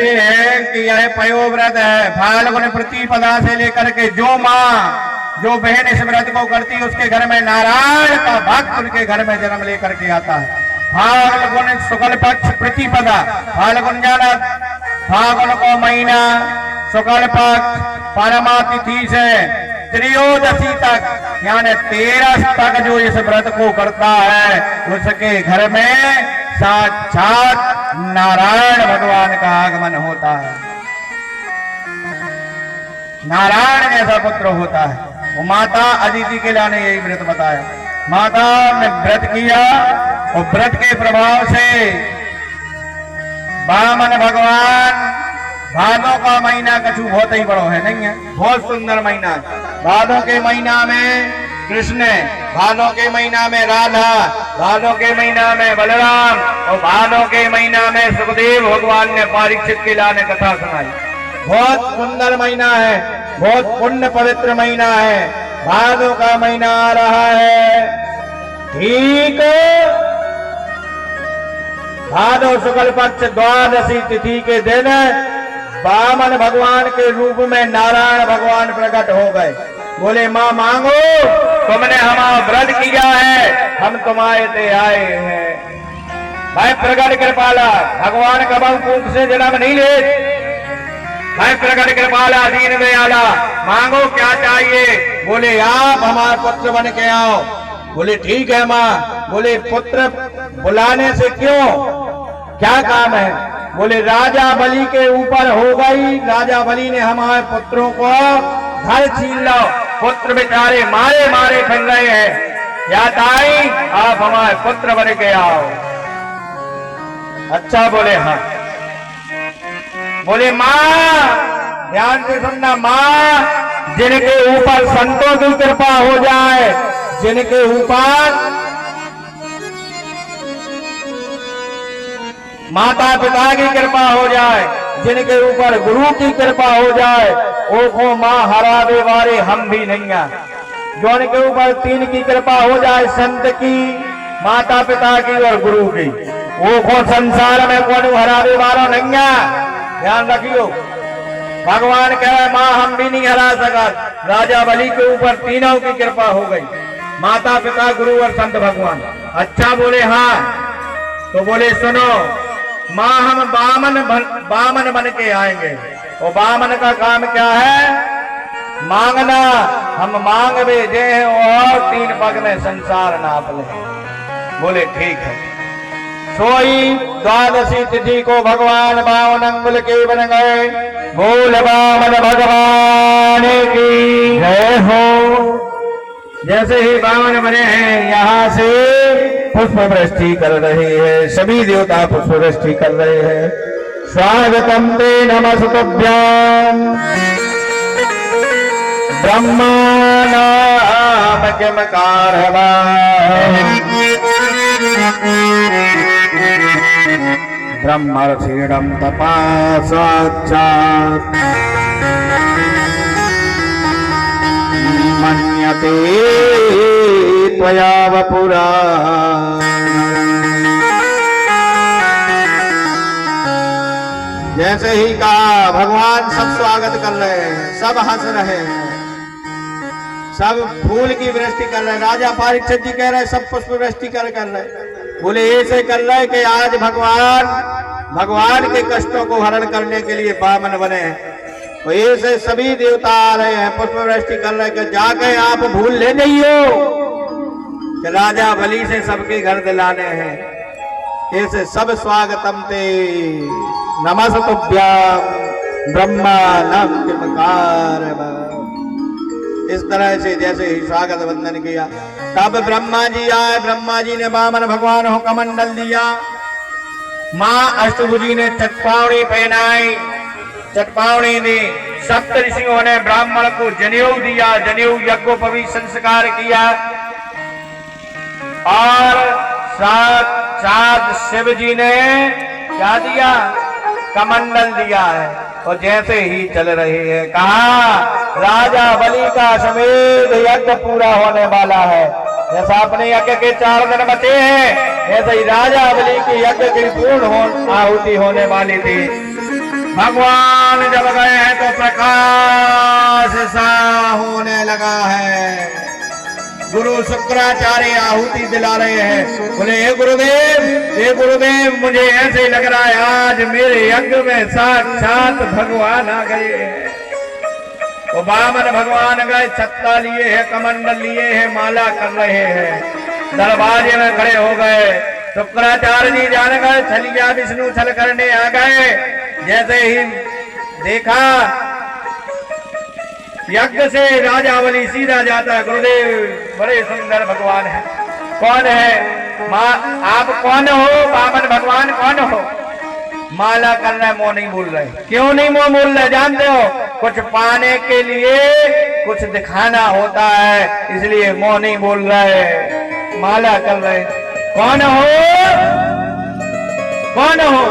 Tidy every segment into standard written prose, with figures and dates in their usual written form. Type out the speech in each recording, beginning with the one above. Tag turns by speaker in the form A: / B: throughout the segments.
A: है कि यह पयोव्रत है। फाल्गुन प्रतिपदा से लेकर के जो माँ जो बहन इस व्रत को करती है उसके घर में नारायण का भक्त उनके घर में जन्म लेकर के आता है। फाल्गुन शुक्ल पक्ष प्रतिपदा, फाल्गुन जाना फाल्गुन को महीना, शुक्ल पक्ष परमा तिथि से त्रयोदशी तक यानी 13 तक जो इस व्रत को करता है उसके घर में साक्षात नारायण भगवान का आगमन होता है, नारायण जैसा पुत्र होता है। वो माता अदिति के लाने यही व्रत बताया। माता ने व्रत किया और व्रत के प्रभाव से वामन भगवान, भादों का महीना कछु बहुत ही बड़ो है, नहीं है, बहुत सुंदर महीना है। भादों के महीना में कृष्ण, भादों के महीना में राधा, भादों के महीना में बलराम और भादों के महीना में सुखदेव भगवान ने परीक्षित के लाने कथा सुनाई। बहुत सुंदर महीना है, बहुत पुण्य पवित्र महीना है। भादों का महीना आ रहा है, ठीक भादो शुक्ल पक्ष द्वादशी तिथि के दिन वामन भगवान के रूप में नारायण भगवान प्रकट हो गए। बोले मां मांगो, तुमने हमारा व्रत किया है, हम तुम्हारे ते आए हैं। भाई प्रकट कृपाला, भगवान कबल कूप से जन्म नहीं ले। भाई प्रकट कृपाला दीन दयाला, मांगो क्या चाहिए। बोले आप हमारे पुत्र बन के आओ। बोले ठीक है माँ। बोले पुत्र बुलाने से क्यों, क्या काम है। बोले राजा बलि के ऊपर हो गई, राजा बलि ने हमारे पुत्रों को घर छीन लो, पुत्र बेचारे मारे मारे फिर रहे हैं, या ताई आप हमारे पुत्र बन के आओ। अच्छा बोले हाँ। बोले माँ ध्यान से सुनना, माँ जिनके ऊपर संतों की कृपा हो जाए, जिनके ऊपर माता पिता की कृपा हो जाए, जिनके ऊपर गुरु की कृपा हो जाए, ओखो माँ हरावे वारे हम भी नहीं है। जो उनके ऊपर तीन की कृपा हो जाए, संत की, माता पिता की और गुरु की, ओखो संसार में कौन हरावे वाला नहीं है। ध्यान रखियो, भगवान कह रहे माँ हम भी नहीं हरा सका। राजा बलि के ऊपर तीनों की कृपा हो गई, माता पिता गुरु और संत भगवान। अच्छा बोले हाँ। तो बोले सुनो माँ हम बामन बन के आएंगे। और बामन का काम क्या है, मांगना। हम मांग भी दे और 3 पग में संसार नाप ले। बोले ठीक है। सोई द्वादशी तिथि को भगवान बामन अंगुल के बन गए। बोल बामन भगवान की जय हो। जैसे ही बामन बने हैं यहाँ से पुष्प वृष्टि कर रहे हैं, सभी देवता पुष्प वृष्टि कर रहे हैं। स्वागतम ते नमस्तुभ्यं ब्रह्माणाम किमकारवा ब्रह्मर्षिणं तपा साक्षात् मन्यते त्वया वपुरा। जैसे ही कहा भगवान सब स्वागत कर रहे हैं, सब हंस रहे हैं, सब फूल की वृष्टि कर रहे हैं। राजा परीक्षित जी कह रहे हैं सब पुष्प वृष्टि कर रहे हैं। बोले ऐसे कर रहे हैं कि आज भगवान के कष्टों को हरण करने के लिए वामन बने हैं। तो ऐसे सभी देवता आ रहे हैं, पुष्प वृष्टि कर रहे हैं कि जाके आप भूल ले जाइयो कि राजा बलि से सबके घर दिलाने हैं। ऐसे सब स्वागतम ते नमस्तुभ्यं ब्रह्माणं किमकारवा। इस तरह से जैसे ही स्वागत वंदन किया, तब ब्रह्मा जी आए। ब्रह्मा जी ने वामन भगवान को कमंडल दिया। माँ अष्टभुजी ने चटपावड़ी पहनाई, चटपावड़ी दी। सप्त ऋषियों ने ब्राह्मण को जनेऊ दिया, जनेऊ यज्ञोपवीत संस्कार किया। और साथ शिव जी ने क्या दिया, कमंडल दिया है। और जैसे ही चल रही है, कहा राजा बलि का समेत यज्ञ पूरा होने वाला है। जैसा अपने यज्ञ के 4 दिन बचे हैं, ऐसे ही राजा बलि की यज्ञ की पूर्ण आहुति होने वाली थी। भगवान जब गए हैं तो प्रकाश सा होने लगा है। गुरु शुक्राचार्य आहुति दिला रहे हैं, बोले हे गुरुदेव मुझे ऐसे लग रहा है आज मेरे यज्ञ में साक्षात भगवान आ गए हैं। वो वामन भगवान गए, छत्ता लिए है, कमंडल लिए है, माला कर रहे हैं, दरवाजे में खड़े हो गए। शुक्राचार्य जी जान गए, छलिया विष्णु छल करने आ गए। जैसे ही देखा यज्ञ से राजावली सीधा जाता है, गुरुदेव बड़े सुंदर भगवान है। कौन है माँ, आप कौन हो? वामन भगवान कौन हो? माला कर रहे, मुंह नहीं बोल रहे। क्यों नहीं मुंह बोल रहे? जानते हो, कुछ पाने के लिए कुछ दिखाना होता है, इसलिए मुंह नहीं बोल रहे, माला कर रहे। कौन हो? कौन हो?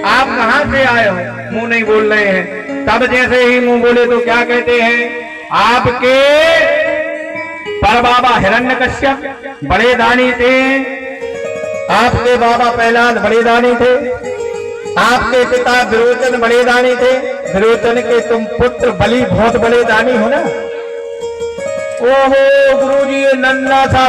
A: आप कहां से आए हो? मुंह नहीं बोल रहे हैं। तब जैसे ही मुंह बोले तो क्या कहते हैं, आपके परबाबा हिरण्यकश्यप बड़े दानी थे, आपके बाबा प्रहलाद बड़े दानी थे, आपके पिता विरोचन बड़े दानी थे, विरोचन के तुम पुत्र बलि बहुत बड़े दानी हो ना। ओहो गुरुजी, ये नन्ना सा